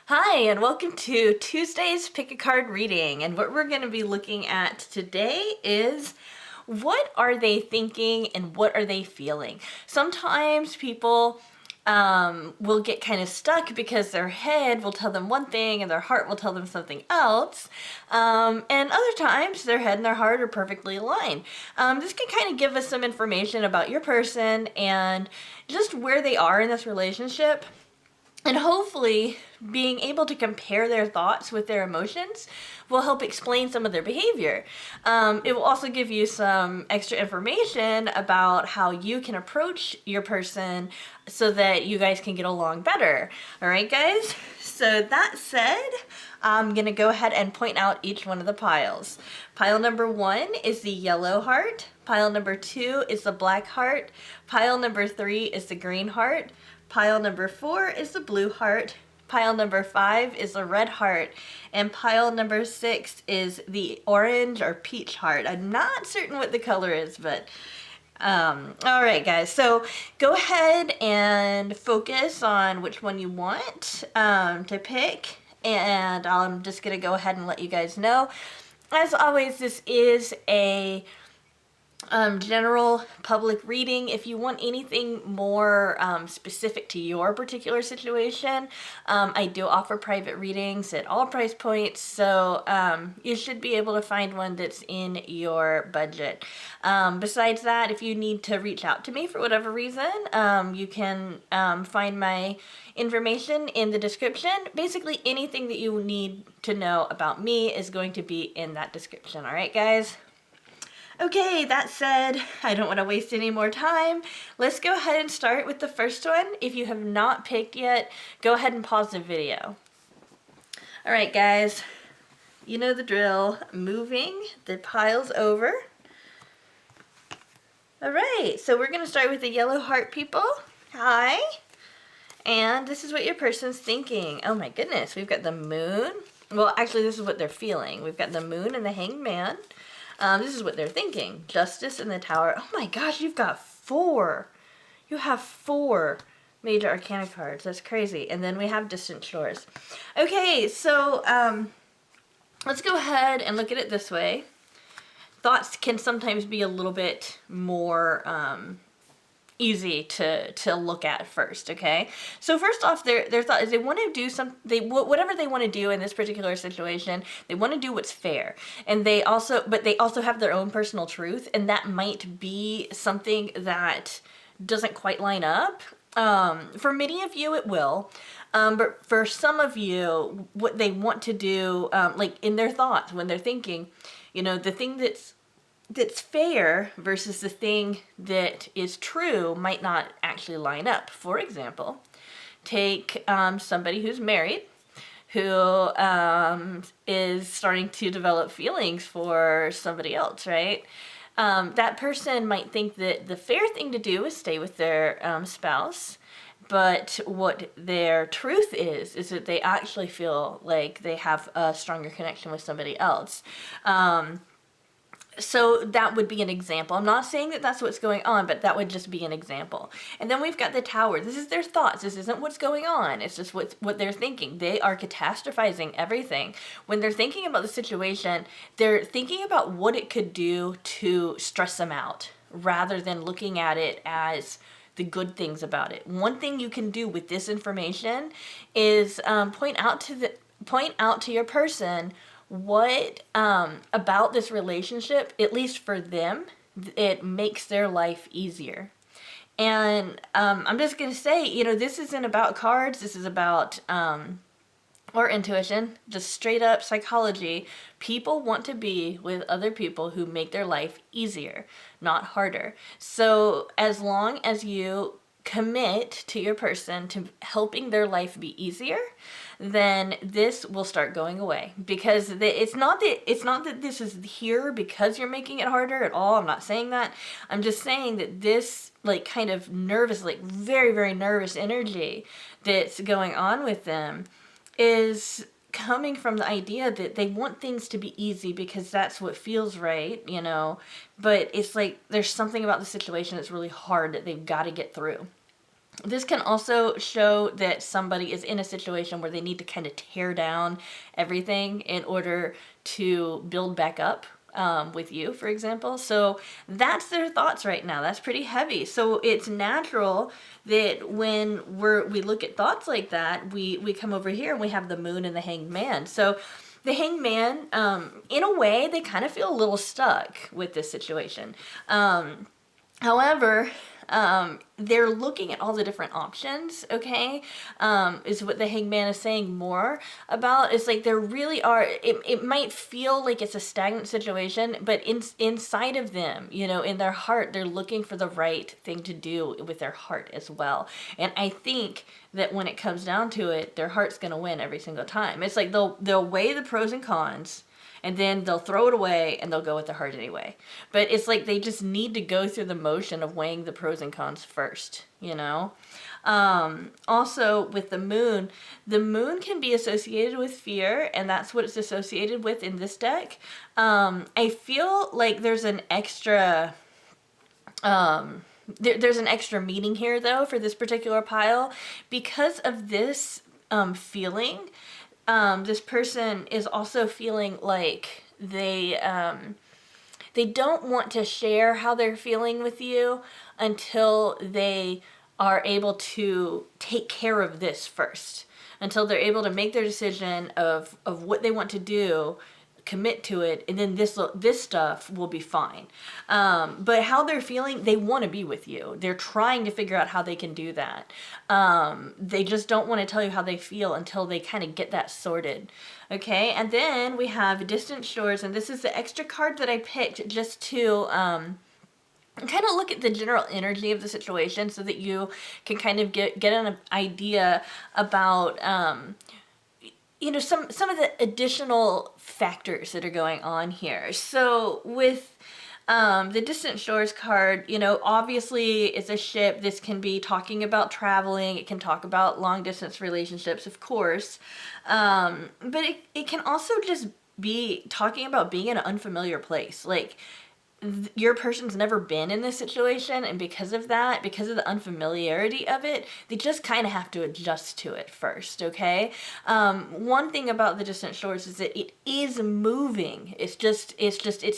Hi, and welcome to Tuesday's Pick a Card reading. And what we're going to be looking at today is what are they thinking and what are they feeling? Sometimes people will get kind of stuck because their head will tell them one thing and their heart will tell them something else. And other times their head and their heart are perfectly aligned. This can kind of give us some information about your person and just where they are in this relationship. And hopefully, being able to compare their thoughts with their emotions will help explain some of their behavior. It will also give you some extra information about how you can approach your person so that you guys can get along better. All right, guys? So that said, I'm going to go ahead and point out each one of the piles. Pile number 1 is the yellow heart. Pile number 2 is the black heart. Pile number 3 is the green heart. Pile number 4 is the blue heart. Pile number 5 is the red heart. And pile number 6 is the orange or peach heart. I'm not certain what the color is, but all right, guys. So go ahead and focus on which one you want to pick. And I'm just going to go ahead and let you guys know. As always, this is a general public reading. If you want anything more specific to your particular situation, I do offer private readings at all price points, so you should be able to find one that's in your budget. Besides that, if you need to reach out to me for whatever reason, you can find my information in the description. Basically, anything that you need to know about me is going to be in that description. All right, guys? Okay, that said, I don't want to waste any more time. Let's go ahead and start with the first one. If you have not picked yet, go ahead and pause the video. All right, guys, you know the drill. Moving the piles over. All right, so we're going to start with the yellow heart people. Hi. And this is what your person's thinking. Oh my goodness, we've got the moon. Well, actually, this is what they're feeling. We've got the moon and the hanged man. This is what they're thinking. Justice in the Tower. Oh my gosh, you've got 4. You have 4 major arcana cards. That's crazy. And then we have Distant Shores. Okay, so let's go ahead and look at it this way. Thoughts can sometimes be a little bit more easy to look at first, okay? So first off, their thought is they want to do whatever they want to do in this particular situation, they want to do what's fair. And they also have their own personal truth, and that might be something that doesn't quite line up. For many of you, it will. But for some of you, what they want to do, like in their thoughts, when they're thinking, you know, the thing that's fair versus the thing that is true might not actually line up. For example, take somebody who's married who is starting to develop feelings for somebody else, right? That person might think that the fair thing to do is stay with their spouse, but what their truth is that they actually feel like they have a stronger connection with somebody else. So that would be an example. I'm not saying that that's what's going on, but that would just be an example. And then we've got the Tower. This is their thoughts. This isn't what's going on. It's just what they're thinking. They are catastrophizing everything. When they're thinking about the situation, they're thinking about what it could do to stress them out, rather than looking at it as the good things about it. One thing you can do with this information is point out to your person what about this relationship, at least for them, it makes their life easier. And I'm just going to say, you know, this isn't about cards. This is about, or intuition, just straight up psychology. People want to be with other people who make their life easier, not harder. So as long as you commit to your person to helping their life be easier, then this will start going away. Because it's not that this is here because you're making it harder at all. I'm not saying that. I'm just saying that this like kind of nervous, like very, very nervous energy that's going on with them is coming from the idea that they want things to be easy because that's what feels right, you know, but it's like there's something about the situation that's really hard that they've got to get through. This can also show that somebody is in a situation where they need to kind of tear down everything in order to build back up with you, for example. So that's their thoughts right now. That's pretty heavy. So it's natural that when we look at thoughts like that, we come over here and we have the moon and the hanged man. So the hanged man, in a way, they kind of feel a little stuck with this situation. However, they're looking at all the different options, okay? Is what the hangman is saying more about. It's like there really are, it might feel like it's a stagnant situation, but inside of them, you know, in their heart, they're looking for the right thing to do with their heart as well. And I think that when it comes down to it, their heart's going to win every single time. It's like they'll weigh the pros and cons, and then they'll throw it away and they'll go with their heart anyway. But it's like they just need to go through the motion of weighing the pros and cons first, you know? Also, with the moon can be associated with fear, and that's what it's associated with in this deck. I feel like there's an extra... there's an extra meaning here, though, for this particular pile. Because of this feeling... this person is also feeling like they don't want to share how they're feeling with you until they are able to take care of this first, until they're able to make their decision of what they want to do, commit to it, and then this stuff will be fine. But how they're feeling, they want to be with you. They're trying to figure out how they can do that. They just don't want to tell you how they feel until they kind of get that sorted. Okay, and then we have Distant Shores, and this is the extra card that I picked just to kind of look at the general energy of the situation so that you can kind of get an idea about you know, some of the additional factors that are going on here. So with the Distant Shores card, you know, obviously it's a ship. This can be talking about traveling. It can talk about long distance relationships, of course. But it can also just be talking about being in an unfamiliar place. Like, your person's never been in this situation, and because of that, because of the unfamiliarity of it, they just kind of have to adjust to it first, okay? One thing about the Distant Shores is that it is moving. It's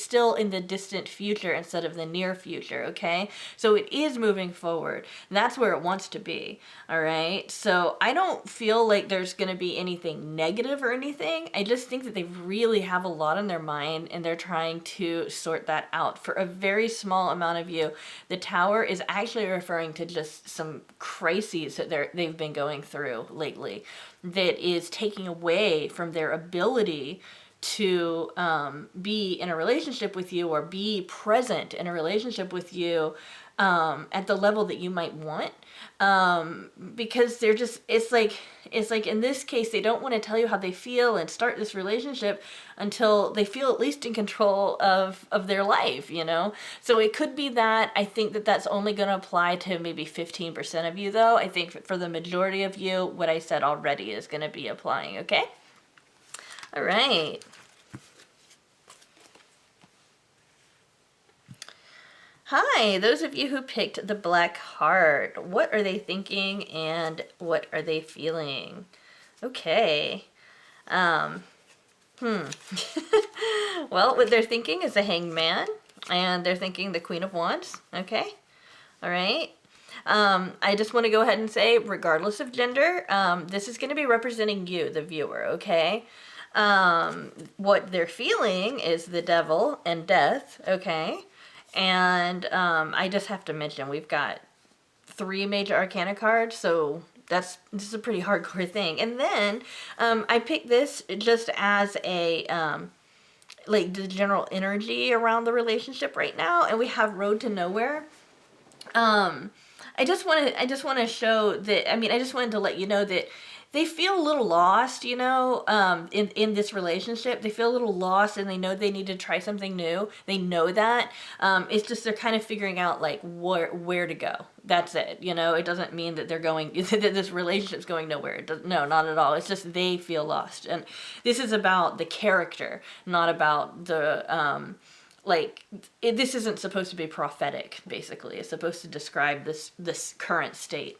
still in the distant future instead of the near future, okay? So it is moving forward. That's where it wants to be, all right? So I don't feel like there's going to be anything negative or anything. I just think that they really have a lot on their mind, and they're trying to sort that out. For a very small amount of you, the Tower is actually referring to just some crises that they've been going through lately that is taking away from their ability to be in a relationship with you or be present in a relationship with you at the level that you might want. Because they're just, it's like in this case, they don't want to tell you how they feel and start this relationship until they feel at least in control of their life, you know? So it could be that. I think that that's only going to apply to maybe 15% of you, though. I think for the majority of you, what I said already is going to be applying, okay? All right. Hi, those of you who picked the Black Heart. What are they thinking and what are they feeling? Okay. Well, what they're thinking is the Hanged Man, and they're thinking the Queen of Wands. Okay. All right. I just want to go ahead and say, regardless of gender, this is going to be representing you, the viewer, okay? What they're feeling is the Devil and Death, okay? And I just have to mention, we've got 3 major arcana cards, so this is a pretty hardcore thing. And then I picked this just as a like the general energy around the relationship right now, and we have Road to Nowhere. I just want to show that, I mean, I just wanted to let you know that they feel a little lost, you know, in this relationship. They feel a little lost, and they know they need to try something new. They know that. It's just they're kind of figuring out, like, where to go. That's it, you know. It doesn't mean that they're going, that this relationship's going nowhere. No, not at all. It's just they feel lost. And this is about the character, not about the... this isn't supposed to be prophetic, basically. It's supposed to describe this current state.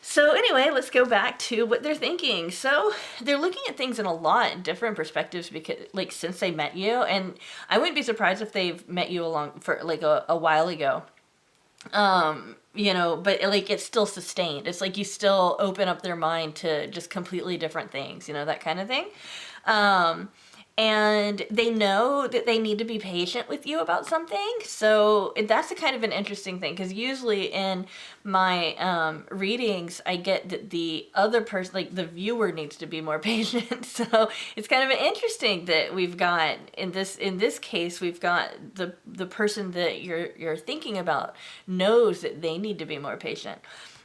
So anyway, let's go back to what they're thinking. So they're looking at things in a lot different perspectives because, like, since they met you, and I wouldn't be surprised if they've met you along for like a while ago. But like it's still sustained. It's like you still open up their mind to just completely different things, that kind of thing. Um, and they know that they need to be patient with you about something. So that's a kind of an interesting thing because usually in my readings, I get that the other person, like the viewer, needs to be more patient. So it's kind of interesting that we've got in this case, we've got the person that you're thinking about knows that they need to be more patient.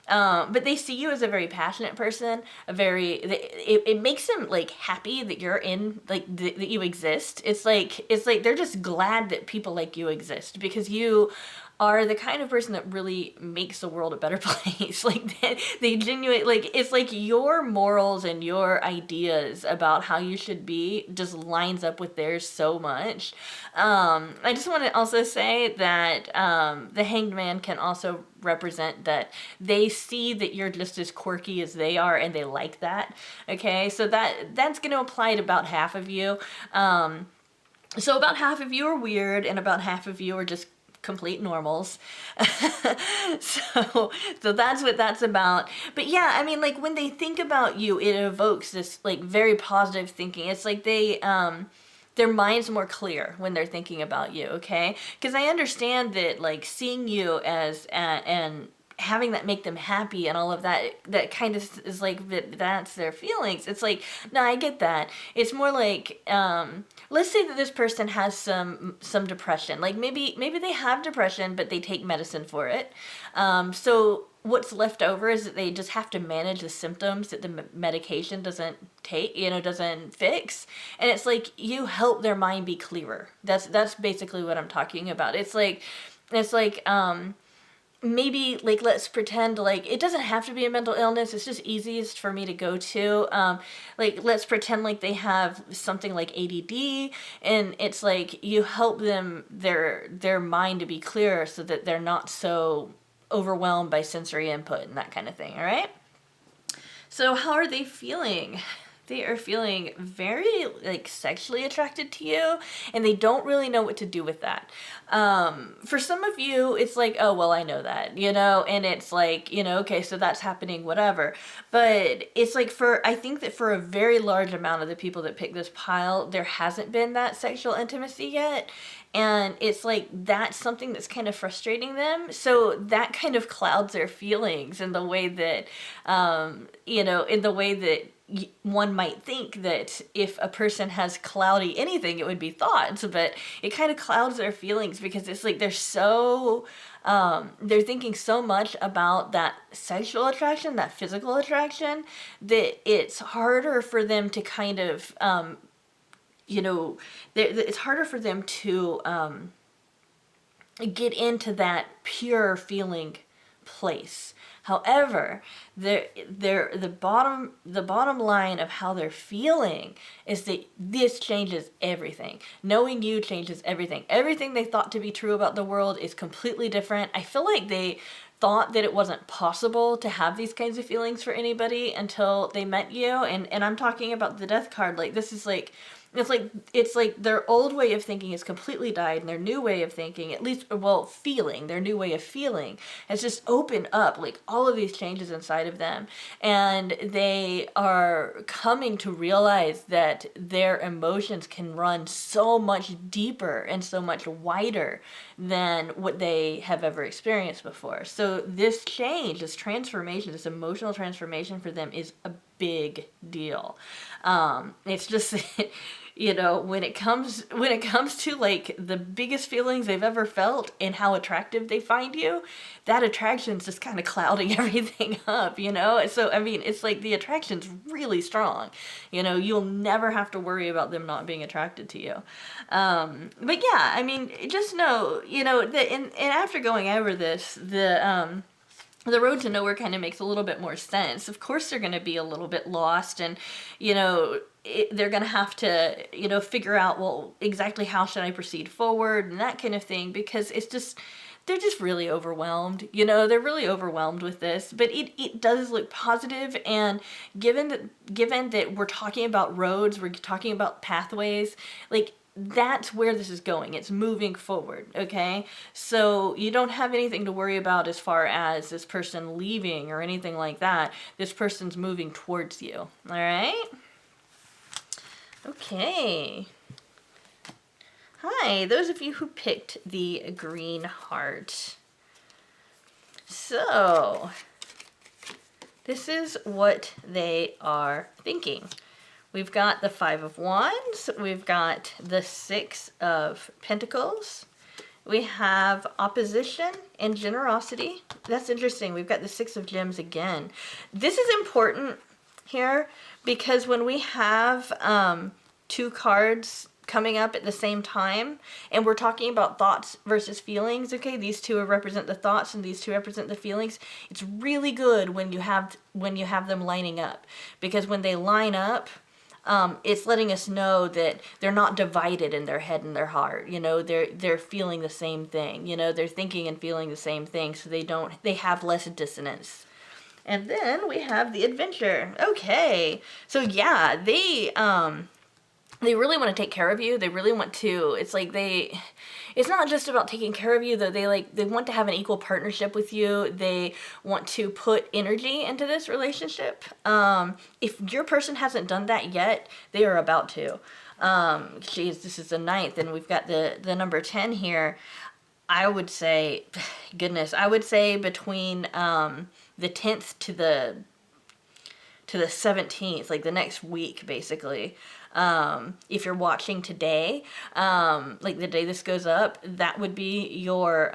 But they see you as a very passionate person, it makes them like happy that you're in, like that you exist. It's like they're just glad that people like you exist because you are the kind of person that really makes the world a better place. Like they genuinely, like, it's like your morals and your ideas about how you should be just lines up with theirs so much. I just want to also say that the Hanged Man can also represent that they see that you're just as quirky as they are and they like that. Okay, so that's going to apply to about half of you. So about half of you are weird and about half of you are just complete normals. so that's what that's about. But yeah, I mean, like when they think about you, it evokes this like very positive thinking. It's like their mind's more clear when they're thinking about you, okay? Because I understand that like seeing you as and having that make them happy and all of that kind of is like that's their feelings. It's like, no, I get that. It's more like let's say that this person has some depression. Like maybe they have depression but they take medicine for it. So what's left over is that they just have to manage the symptoms that the medication doesn't doesn't fix. And it's like you help their mind be clearer. That's basically what I'm talking about. It's like maybe like let's pretend like it doesn't have to be a mental illness. It's just easiest for me to go to. Like let's pretend like they have something like ADD, and it's like you help them their mind to be clearer so that they're not so overwhelmed by sensory input and that kind of thing. All right. So how are they feeling? They are feeling very like sexually attracted to you and they don't really know what to do with that. For some of you, it's like, oh, well, I know that, and it's like, okay, so that's happening, whatever. But it's like I think that for a very large amount of the people that pick this pile, there hasn't been that sexual intimacy yet. And it's like that's something that's kind of frustrating them. So that kind of clouds their feelings in the way that, in the way that one might think that if a person has cloudy anything, it would be thoughts, but it kind of clouds their feelings because it's like they're thinking so much about that sexual attraction, that physical attraction, that it's harder for them to kind of, it's harder for them to get into that pure feeling place. However, the bottom line of how they're feeling is that this changes everything. Knowing you changes everything. Everything they thought to be true about the world is completely different. I feel like they thought that it wasn't possible to have these kinds of feelings for anybody until they met you. And I'm talking about the death card. Like this is like, it's like their old way of thinking is completely died and their new way of thinking, at least, well, feeling, their new way of feeling has just opened up like all of these changes inside of them. And they are coming to realize that their emotions can run so much deeper and so much wider than what they have ever experienced before. So this change, this transformation, this emotional transformation for them is a big deal. It's just when it comes to like the biggest feelings they've ever felt and how attractive they find you, that attraction's just kind of clouding everything up, So I mean, it's like the attraction's really strong. You'll never have to worry about them not being attracted to you. But yeah, I mean, just know, that and after going over this, the road to nowhere kind of makes a little bit more sense. Of course, they're going to be a little bit lost, and they're going to have to figure out, well, exactly how should I proceed forward and that kind of thing, because it's just they're just really overwhelmed. You know, they're really overwhelmed with this, but it does look positive. And given that we're talking about roads, we're talking about pathways, like that's where this is going. It's moving forward, okay? So you don't have anything to worry about as far as this person leaving or anything like that. This person's moving towards you, all right? Okay. Hi, those of you who picked the green heart. So, this is what they are thinking. We've got the Five of Wands. We've got the Six of Pentacles. We have opposition and generosity. That's interesting. We've got the Six of Gems again. This is important here because when we have two cards coming up at the same time, and we're talking about thoughts versus feelings, okay? These two represent the thoughts and these two represent the feelings. It's really good when you have them lining up, because when they line up, it's letting us know that they're not divided in their head and their heart. You know, they're feeling the same thing. You know, they're thinking and feeling the same thing, so they have less dissonance. And then we have the Adventure. Okay, so yeah, they really want to take care of you. They really want to, it's like it's not just about taking care of you, though. They want to have an equal partnership with you. They want to put energy into this relationship. If your person hasn't done that yet, they are about to. Geez, this is the 9th, and we've got the number 10 here. I would say, goodness, I would say between the 10th to the 17th, like the next week, basically. If you're watching today, like the day this goes up, that would be your,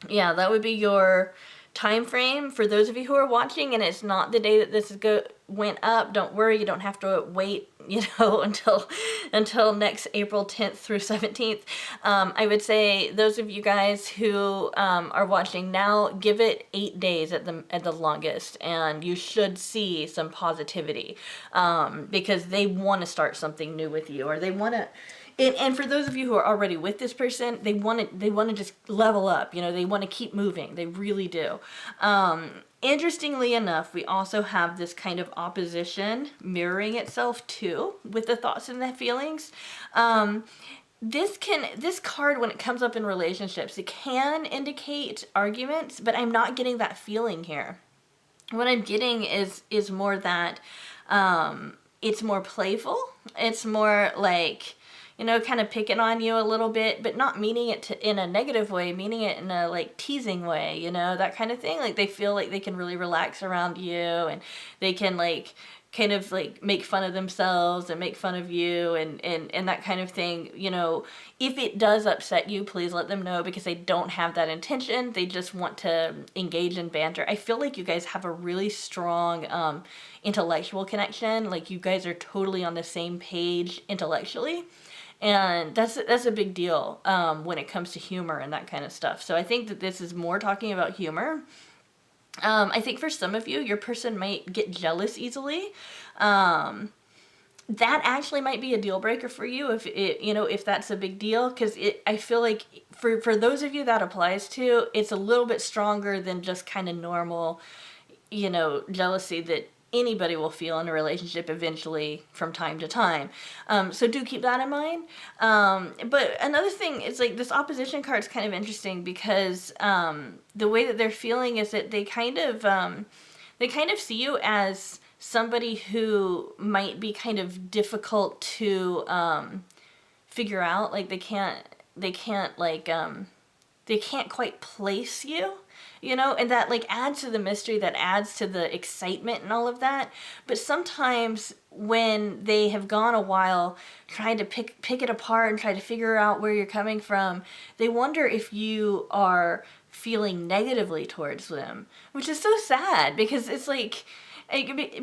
that would be your time frame for those of you who are watching, and it's not the day that this went up. Don't worry, you don't have to wait, until next April 10th through 17th. I would say those of you guys who are watching now, give it 8 days at the longest, and you should see some positivity, because they want to start something new with you, or they want to. And for those of you who are already with this person, they want to just level up. They want to keep moving. They really do. Interestingly enough, we also have this kind of opposition mirroring itself too with the thoughts and the feelings. This card, when it comes up in relationships, it can indicate arguments, but I'm not getting that feeling here. What I'm getting is more that it's more playful. It's more like, kind of picking on you a little bit, but not meaning it in a negative way, meaning it in a like teasing way, that kind of thing. Like they feel like they can really relax around you, and they can like kind of like make fun of themselves and make fun of you and that kind of thing. If it does upset you, please let them know, because they don't have that intention. They just want to engage in banter. I feel like you guys have a really strong intellectual connection. Like you guys are totally on the same page intellectually. And that's a big deal when it comes to humor and that kind of stuff. So I think that this is more talking about humor. I think for some of you, your person might get jealous easily. That actually might be a deal breaker for you if that's a big deal, because I feel like for those of you that applies to, it's a little bit stronger than just kind of normal, jealousy that anybody will feel in a relationship eventually from time to time. So do keep that in mind. But another thing is like this opposition card is kind of interesting, because the way that they're feeling is that they kind of see you as somebody who might be kind of difficult to figure out. Like they can't quite place you. And that like adds to the mystery, that adds to the excitement and all of that. But sometimes when they have gone a while trying to pick it apart and try to figure out where you're coming from, they wonder if you are feeling negatively towards them, which is so sad, because it's like,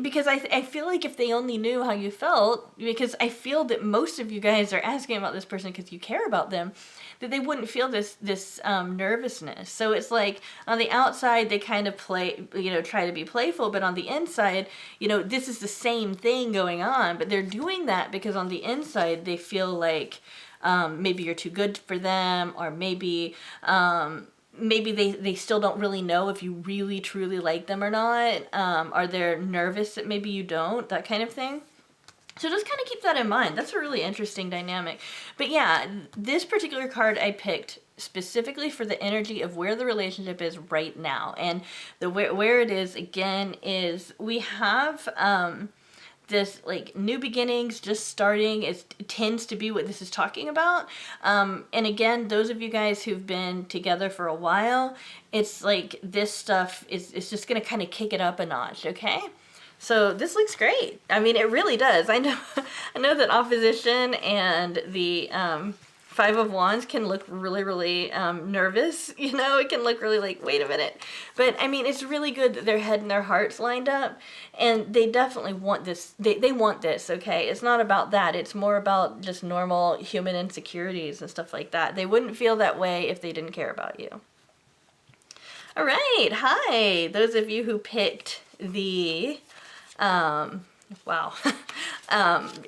because I feel like if they only knew how you felt, because I feel that most of you guys are asking about this person because you care about them, that they wouldn't feel this nervousness. So it's like on the outside they kind of try to be playful, but on the inside, this is the same thing going on. But they're doing that because on the inside they feel like maybe you're too good for them, or maybe maybe they still don't really know if you really truly like them or not. Are they nervous that maybe you don't, that kind of thing. So just kind of keep that in mind. That's a really interesting dynamic. But yeah, this particular card I picked specifically for the energy of where the relationship is right now. And the where it is, again, is we have this like new beginnings, just starting. It tends to be what this is talking about. And again, those of you guys who've been together for a while, it's like this stuff is just going to kind of kick it up a notch, okay? So this looks great. I mean, it really does. I know, I know that opposition and the Five of Wands can look really, really nervous. You know, it can look really like, wait a minute. But I mean, it's really good that their head and their heart's lined up, and they definitely want this. They want this, okay? It's not about that. It's more about just normal human insecurities and stuff like that. They wouldn't feel that way if they didn't care about you. All right. Hi. Those of you who picked the wow.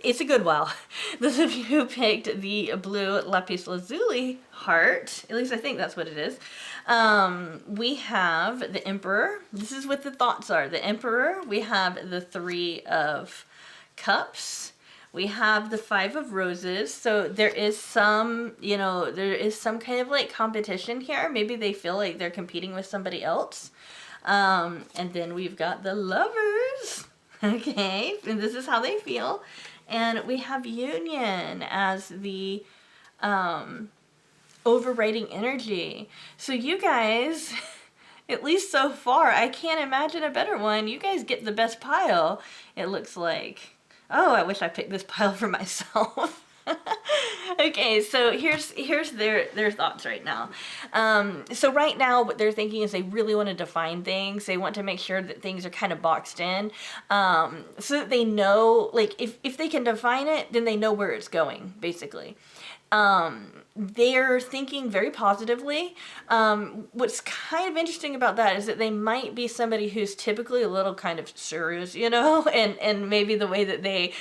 It's a good wow. Those of you who picked the blue lapis lazuli heart, at least I think that's what it is. We have the Emperor. This is what the thoughts are. The Emperor. We have the Three of Cups. We have the Five of Roses. So there is some, you know, there is some kind of like competition here. Maybe they feel like they're competing with somebody else. And then we've got the Lovers. Okay, and this is how they feel. And we have Union as the overriding energy. So you guys, at least so far, I can't imagine a better one. You guys get the best pile, it looks like. Oh, I wish I picked this pile for myself. Okay, so here's their thoughts right now. So right now, what they're thinking is they really want to define things. They want to make sure that things are kind of boxed in, so that they know, like, if they can define it, then they know where it's going, basically. They're thinking very positively. What's kind of interesting about that is that they might be somebody who's typically a little kind of serious, you know, and maybe the way that they,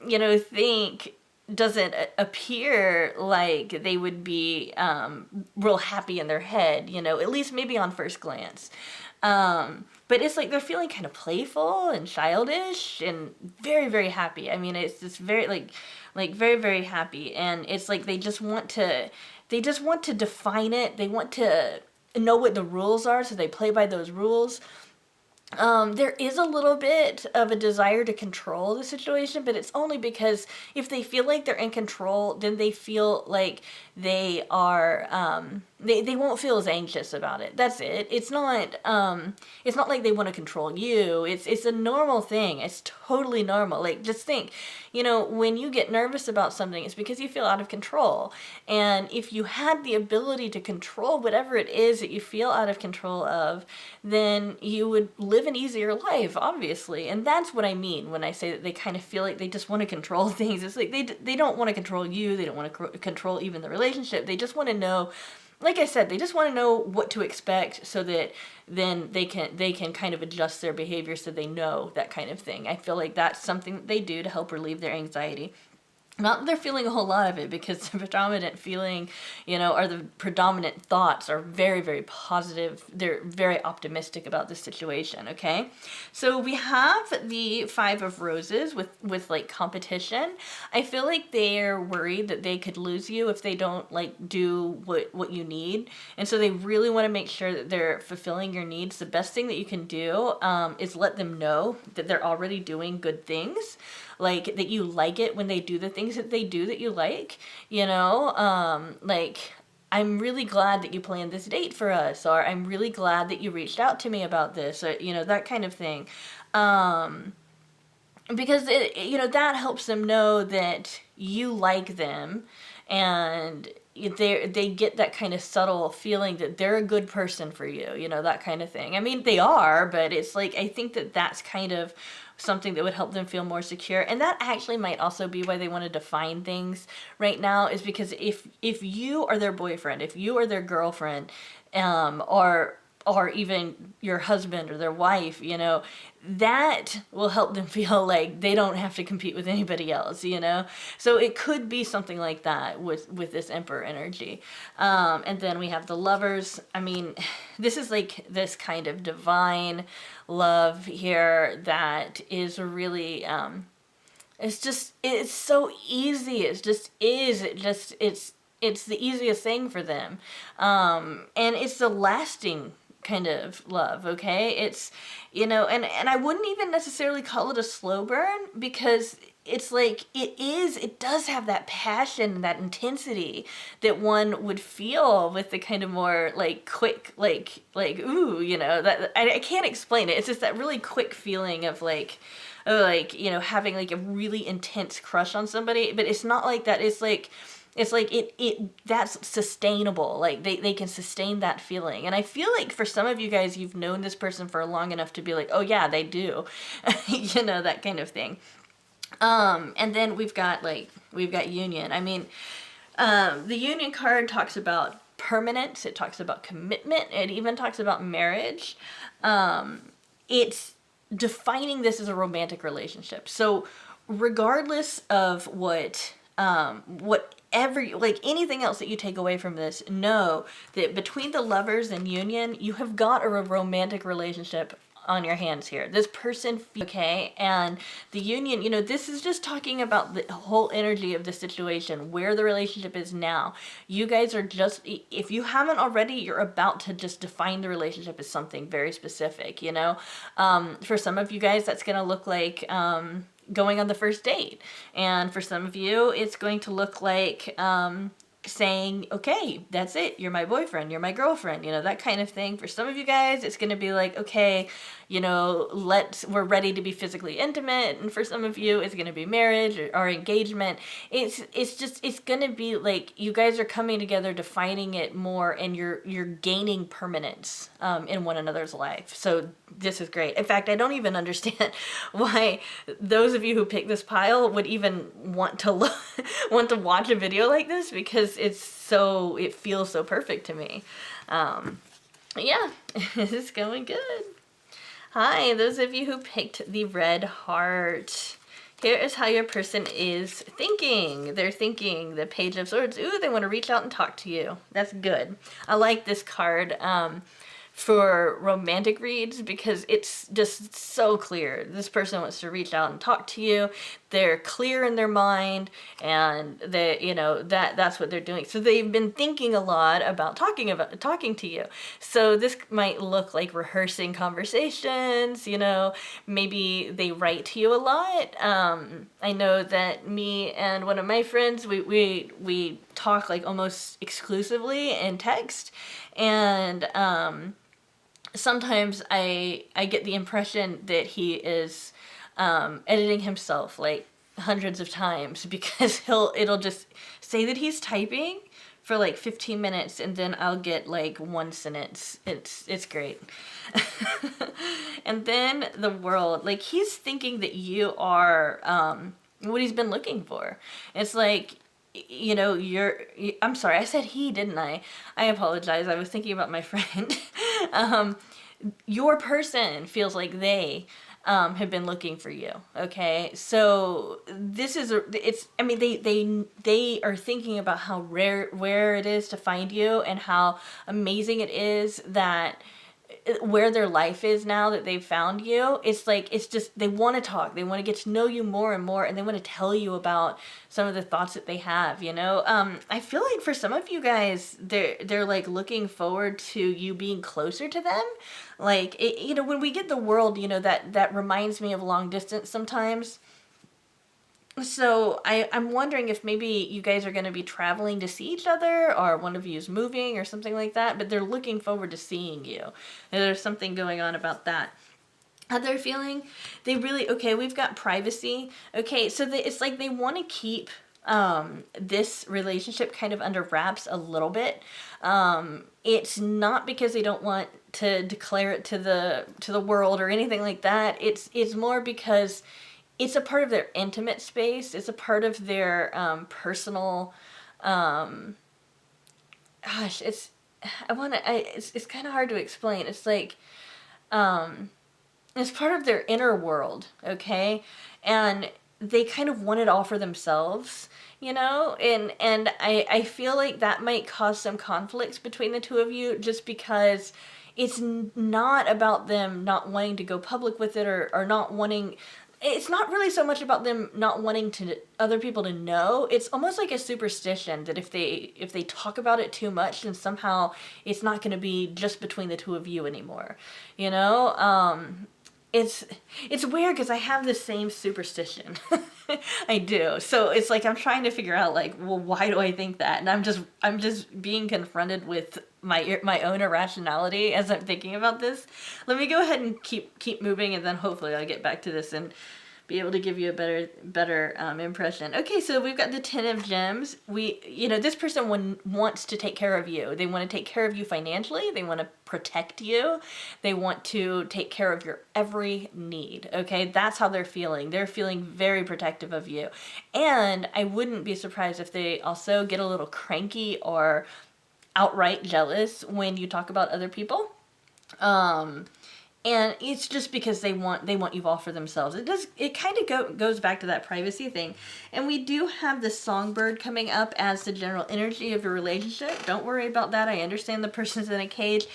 you know, think doesn't appear like they would be real happy in their head, you know, at least maybe on first glance. But it's like they're feeling kind of playful and childish and very, very happy. I mean, it's just very like very, very happy. And it's like they just want to define it. They want to know what the rules are, so they play by those rules. There is a little bit of a desire to control the situation, but it's only because if they feel like they're in control, then they feel like they are, they won't feel as anxious about it. That's it. It's not like they want to control you. It's a normal thing. It's totally normal. Like, just think, you know, when you get nervous about something, it's because you feel out of control. And if you had the ability to control whatever it is that you feel out of control of, then you would live an easier life, obviously. And that's what I mean when I say that they kind of feel like they just want to control things. It's like they don't want to control you. They don't want to control even the relationship. They just want to know, like I said, they just want to know what to expect, so that then they can kind of adjust their behavior so they know that kind of thing. I feel like that's something that they do to help relieve their anxiety. Not that they're feeling a whole lot of it, because the predominant feeling, you know, or the predominant thoughts are very, very positive. They're very optimistic about the situation, okay? So we have the Five of Roses with like competition. I feel like they're worried that they could lose you if they don't like do what you need. And so they really want to make sure that they're fulfilling your needs. The best thing that you can do is let them know that they're already doing good things. Like, that you like it when they do the things that they do that you like, you know, like, I'm really glad that you planned this date for us, or I'm really glad that you reached out to me about this, or, you know, that kind of thing. Because, you know, that helps them know that you like them, and they get that kind of subtle feeling that they're a good person for you, you know, that kind of thing. I mean, they are, but it's like, I think that that's kind of something that would help them feel more secure. And that actually might also be why they want to define things right now, is because if you are their boyfriend, if you are their girlfriend, or or even your husband or their wife, you know, that will help them feel like they don't have to compete with anybody else, you know? So it could be something like that with this Emperor energy. And then we have the Lovers. I mean, this is like this kind of divine love here that is really, it's so easy. It just is. It's the easiest thing for them. And it's the lasting kind of love, okay? It's, you know, and I wouldn't even necessarily call it a slow burn, because it's like, it does have that passion, that intensity that one would feel with the kind of more like quick, like, ooh, you know, that I can't explain it. It's just that really quick feeling of like, you know, having like a really intense crush on somebody. But it's not like that. It's like it that's sustainable. Like they can sustain that feeling. And I feel like for some of you guys, you've known this person for long enough to be like, oh yeah, they do. You know, that kind of thing. And then we've got union. I mean, the union card talks about permanence. It talks about commitment. It even talks about marriage. It's defining this as a romantic relationship. So regardless of whatever, like anything else that you take away from this, know that between the Lovers and union, you have got a romantic relationship on your hands here. This person, okay? And the union, you know, this is just talking about the whole energy of the situation, where the relationship is now. You guys are just, if you haven't already, you're about to just define the relationship as something very specific, you know? For some of you guys, that's going to look like going on the first date. And for some of you, it's going to look like saying, okay, that's it, you're my boyfriend, you're my girlfriend, you know, that kind of thing. For some of you guys, it's going to be like, okay, you know, we're ready to be physically intimate. And for some of you, it's going to be marriage or engagement. It's going to be like you guys are coming together, defining it more, and you're gaining permanence in one another's life. So this is great. In fact, I don't even understand why those of you who pick this pile would even want to want to watch a video like this, because it feels so perfect to me. Yeah, this is going good. Hi, those of you who picked the red heart. Here is how your person is thinking. They're thinking the Page of Swords. Ooh, they want to reach out and talk to you. That's good. I like this card for romantic reads, because it's just so clear. This person wants to reach out and talk to you. They're clear in their mind, and they, you know, that's what they're doing. So they've been thinking a lot about talking to you. So this might look like rehearsing conversations, you know, maybe they write to you a lot. I know that me and one of my friends, we talk like almost exclusively in text, and sometimes I get the impression that he is editing himself like hundreds of times, because it'll just say that he's typing for like 15 minutes, and then I'll get like one sentence. It's great. And then the World, like he's thinking that you are what he's been looking for. It's like, you know, I'm sorry, I said he, didn't I? I apologize. I was thinking about my friend. Your person feels like they have been looking for you. Okay, so this is I mean, they are thinking about how where it is to find you, and how amazing it is that where their life is now that they've found you. It's like, it's just, they want to talk, they want to get to know you more and more, and they want to tell you about some of the thoughts that they have, you know. I feel like for some of you guys, they're like looking forward to you being closer to them. Like you know, when we get the World, you know, that reminds me of long distance sometimes. So I'm wondering if maybe you guys are going to be traveling to see each other, or one of you is moving or something like that, but they're looking forward to seeing you. And there's something going on about that. How they're feeling, they really, okay, we've got privacy. Okay, so it's like they want to keep this relationship kind of under wraps a little bit. It's not because they don't want to declare it to the world or anything like that. It's more because it's a part of their intimate space. It's a part of their personal, gosh, it's, it's kind of hard to explain. It's like, it's part of their inner world, okay? And they kind of want it all for themselves, and I feel like that might cause some conflicts between the two of you, just because it's not about them not wanting to go public with it, or not wanting. It's not really so much about them not wanting to other people to know. It's almost like a superstition that if they talk about it too much, then somehow it's not going to be just between the two of you anymore. You know, it's weird because I have the same superstition. I do. So it's like I'm trying to figure out, like, well, why do I think that? And I'm just being confronted with my own irrationality as I'm thinking about this. Let me go ahead and keep moving, and then hopefully I'll get back to this and be able to give you a better impression. Okay, so we've got the Ten of Gems. This person wants to take care of you. They want to take care of you financially. They want to protect you. They want to take care of your every need. Okay, that's how they're feeling. They're feeling very protective of you. And I wouldn't be surprised if they also get a little cranky or outright jealous when you talk about other people. And it's just because they want you all for themselves. It kind of goes back to that privacy thing. And we do have the songbird coming up as the general energy of your relationship. Don't worry about that. I understand the person's in a cage.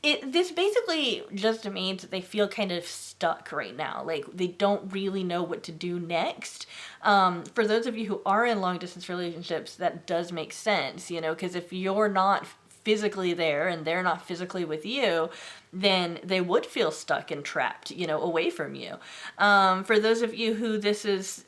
This basically just means that they feel kind of stuck right now. Like, they don't really know what to do next. For those of you who are in long distance relationships, that does make sense, because if you're not physically there and they're not physically with you, then they would feel stuck and trapped, away from you. For those of you who this is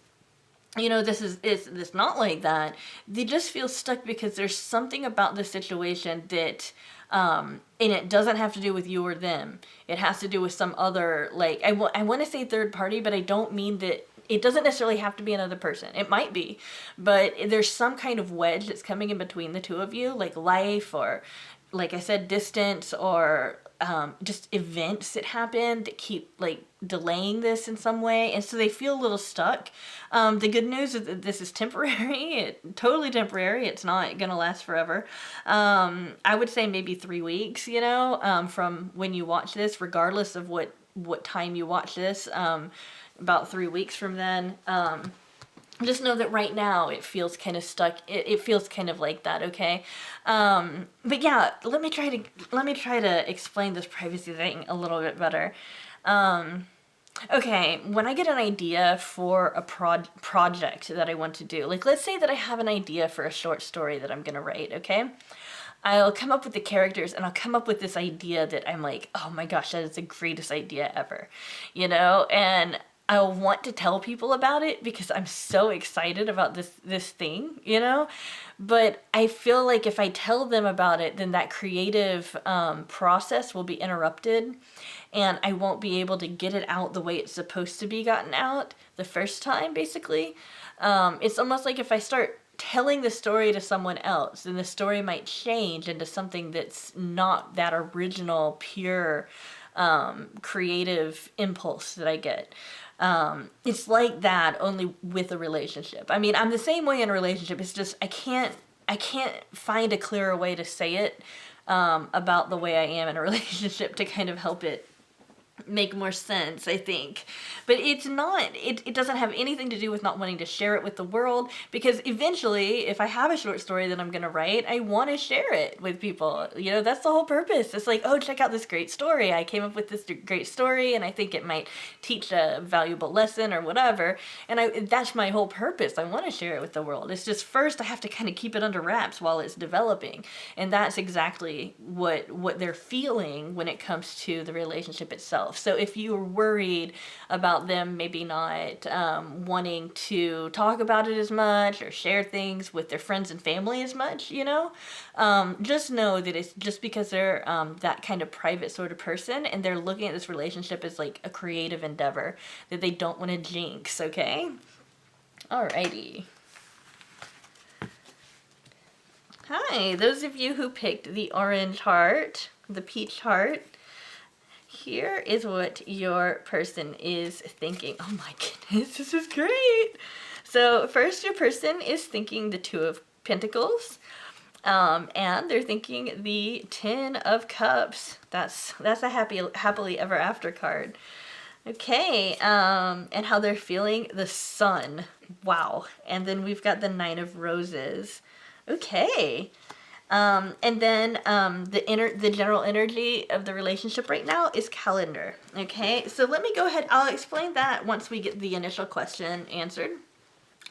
not like that, they just feel stuck because there's something about the situation that, and it doesn't have to do with you or them. It has to do with some other, like, I want to say third party, but I don't mean that. It doesn't necessarily have to be another person. It might be, but there's some kind of wedge that's coming in between the two of you, like life, or, like I said, distance, or just events that happen that keep, like, delaying this in some way, and so they feel a little stuck. The good news is that this is temporary. Totally temporary. It's not gonna last forever. I would say maybe 3 weeks, from when you watch this, regardless of what time you watch this. About 3 weeks from then. Just know that right now it feels kind of stuck. It feels kind of like that, okay? But yeah, let me try to explain this privacy thing a little bit better. Okay, when I get an idea for a project that I want to do, like, let's say that I have an idea for a short story that I'm gonna write, okay? I'll come up with the characters, and I'll come up with this idea that I'm like, oh my gosh, that is the greatest idea ever, and I'll want to tell people about it because I'm so excited about this thing, but I feel like if I tell them about it, then that creative process will be interrupted, and I won't be able to get it out the way it's supposed to be gotten out the first time, basically. It's almost like if I start telling the story to someone else, then the story might change into something that's not that original, pure, creative impulse that I get. It's like that, only with a relationship. I mean, I'm the same way in a relationship. It's just I can't find a clearer way to say it about the way I am in a relationship to kind of help it make more sense, I think. But it's not, it doesn't have anything to do with not wanting to share it with the world, because eventually, if I have a short story that I'm going to write, I want to share it with people. That's the whole purpose. It's like, oh, check out this great story. I came up with this great story, and I think it might teach a valuable lesson or whatever. And that's my whole purpose. I want to share it with the world. It's just first I have to kind of keep it under wraps while it's developing. And that's exactly what they're feeling when it comes to the relationship itself. So if you're worried about them maybe not wanting to talk about it as much or share things with their friends and family as much, just know that it's just because they're that kind of private sort of person, and they're looking at this relationship as like a creative endeavor that they don't want to jinx, okay? Alrighty. Hi, those of you who picked the orange heart, the peach heart, here is what your person is thinking. Oh my goodness, this is great. So first, your person is thinking the Two of Pentacles. And they're thinking the Ten of Cups. That's a happily ever after card. Okay, and how they're feeling the Sun. Wow. And then we've got the Nine of Roses. Okay. And then the general energy of the relationship right now is calendar. Okay, so let me go ahead. I'll explain that once we get the initial question answered,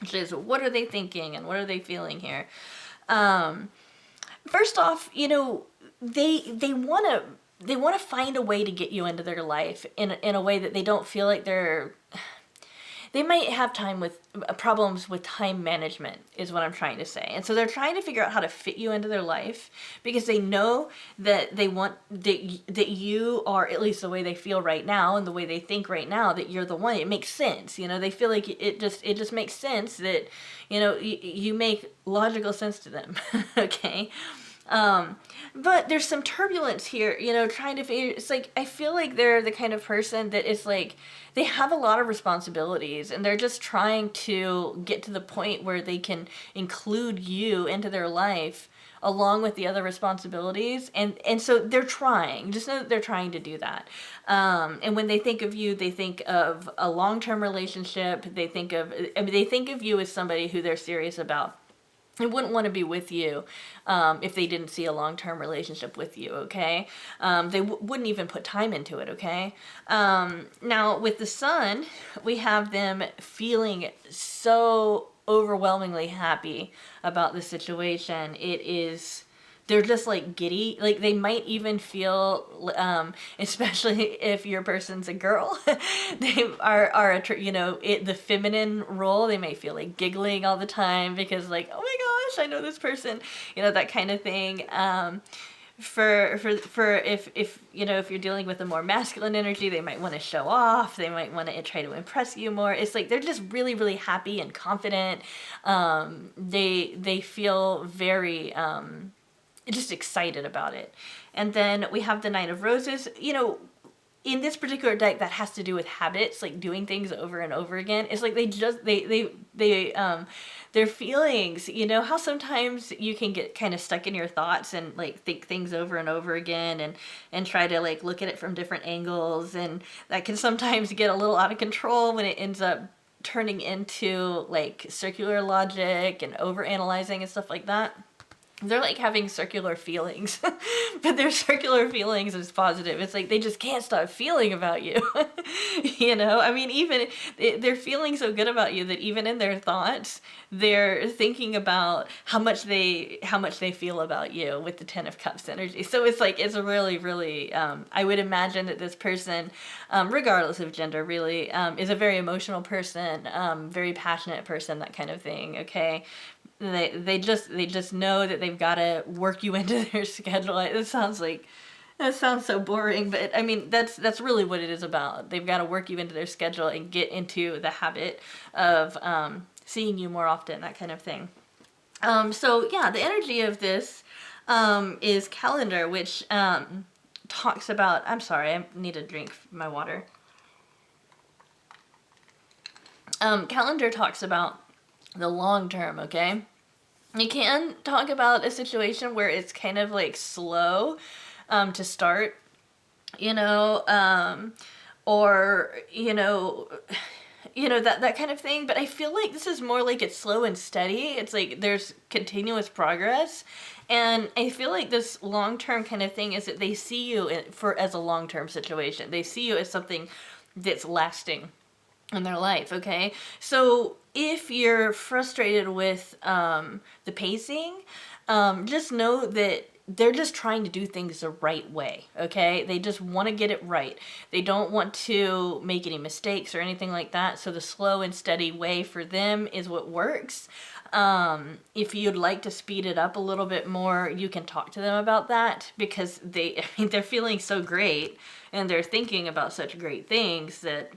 which is what are they thinking and what are they feeling here. First off, you know, they want to find a way to get you into their life in a way that they don't feel like they might have time with problems with time management is what I'm trying to say. And so they're trying to figure out how to fit you into their life because they know that they want that you are, at least the way they feel right now and the way they think right now, that you're the one. It makes sense. You know, they feel like it just makes sense that, you know, you make logical sense to them. Okay. But there's some turbulence here, you know, trying to figure, it's like, I feel like they're the kind of person that is like, they have a lot of responsibilities and they're just trying to get to the point where they can include you into their life along with the other responsibilities. And so they're trying, just know that they're trying to do that. And when they think of you, they think of a long-term relationship. They think of you as somebody who they're serious about. I wouldn't want to be with you if they didn't see a long-term relationship with you, okay? They wouldn't even put time into it, okay? Now, with the Sun, we have them feeling so overwhelmingly happy about the situation. They're just like giddy. Like they might even feel, especially if your person's a girl, they are you know, the feminine role. They may feel like giggling all the time because like, oh my gosh, I know this person, you know, that kind of thing. For if you know, if you're dealing with a more masculine energy, they might want to show off. They might want to try to impress you more. It's like they're just really, really happy and confident. They feel very just excited about it. And then we have the Nine of Roses. You know, in this particular deck, that has to do with habits, like doing things over and over again. It's like their feelings, you know, how sometimes you can get kind of stuck in your thoughts and like think things over and over again and try to like look at it from different angles. And that can sometimes get a little out of control when it ends up turning into like circular logic and over analyzing and stuff like that. They're like having circular feelings, but their circular feelings is positive. It's like they just can't stop feeling about you. You know, I mean, even they're feeling so good about you that even in their thoughts, they're thinking about how much they feel about you with the Ten of Cups energy. So it's like, it's a really, really, I would imagine that this person, regardless of gender, really, is a very emotional person, very passionate person, that kind of thing. Okay. They just know that they've got to work you into their schedule. That sounds so boring, but I mean that's really what it is about. They've got to work you into their schedule and get into the habit of seeing you more often, that kind of thing. So yeah, the energy of this is calendar, which talks about. I'm sorry, I need to drink my water. Calendar talks about the long term, okay? You can talk about a situation where it's kind of like slow to start, you know, or, you know, that kind of thing. But I feel like this is more like it's slow and steady. It's like there's continuous progress. And I feel like this long-term kind of thing is that they see you as a long-term situation. They see you as something that's lasting in their life, okay? So if you're frustrated with the pacing, just know that they're just trying to do things the right way, okay? They just want to get it right. They don't want to make any mistakes or anything like that, so the slow and steady way for them is what works. If you'd like to speed it up a little bit more, you can talk to them about that, because they're feeling so great and they're thinking about such great things that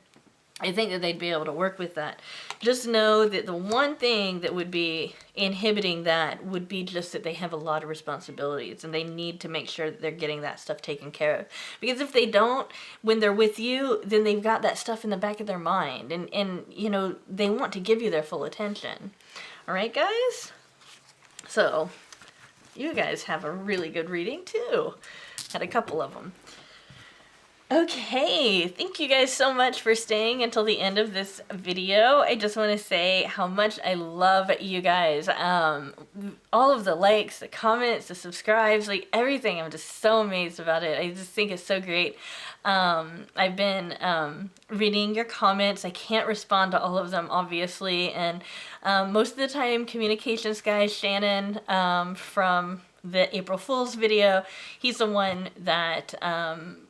I think that they'd be able to work with that. Just know that the one thing that would be inhibiting that would be just that they have a lot of responsibilities and they need to make sure that they're getting that stuff taken care of. Because if they don't, when they're with you, then they've got that stuff in the back of their mind and you know, they want to give you their full attention. All right, guys? So you guys have a really good reading too. Had a couple of them. Okay, thank you guys so much for staying until the end of this video. I just want to say how much I love you guys. All of the likes, the comments, the subscribes, like everything. I'm just so amazed about it. I just think it's so great. I've been reading your comments. I can't respond to all of them, obviously, and most of the time, communications guy Shannon from the April Fool's video, he's the one that,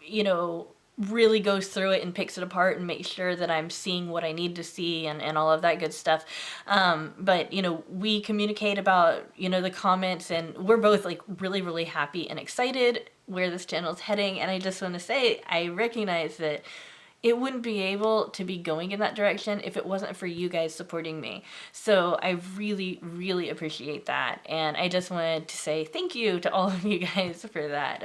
you know, really goes through it and picks it apart and makes sure that I'm seeing what I need to see and all of that good stuff. But, you know, we communicate about, you know, the comments, and we're both like really, really happy and excited where this channel is heading. And I just want to say, I recognize that it wouldn't be able to be going in that direction if it wasn't for you guys supporting me. So I really, really appreciate that. And I just wanted to say thank you to all of you guys for that.